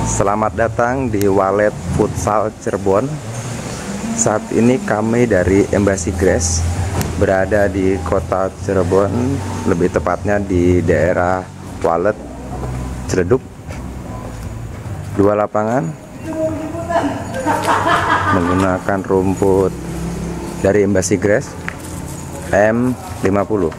Selamat datang di Walet Futsal Cirebon. Saat ini kami dari Embassy Grass berada di kota Cirebon, lebih tepatnya di daerah Walet, Ciledug. Dua lapangan menggunakan rumput dari Embassy Grass M50.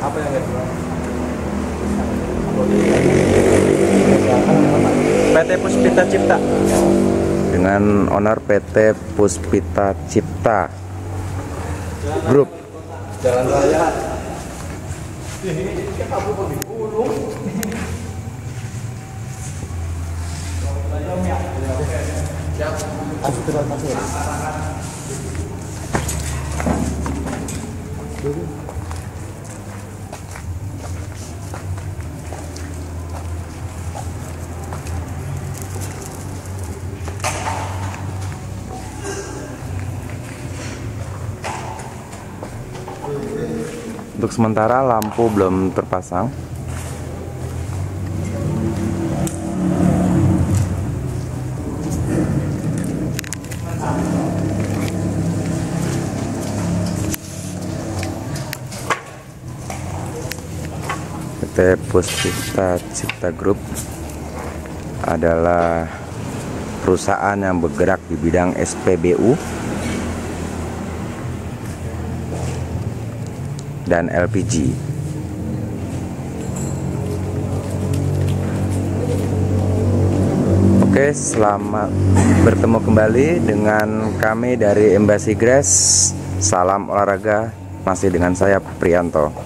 Apa yang kedua? PT Puspita Cipta dengan owner PT Puspita Cipta Group. Jalan raya. Untuk sementara lampu belum terpasang. PT Puspita Cipta Group adalah perusahaan yang bergerak di bidang SPBU dan LPG. Oke, selamat bertemu kembali dengan kami dari Embassy Grass. Salam olahraga, masih dengan saya Prianto.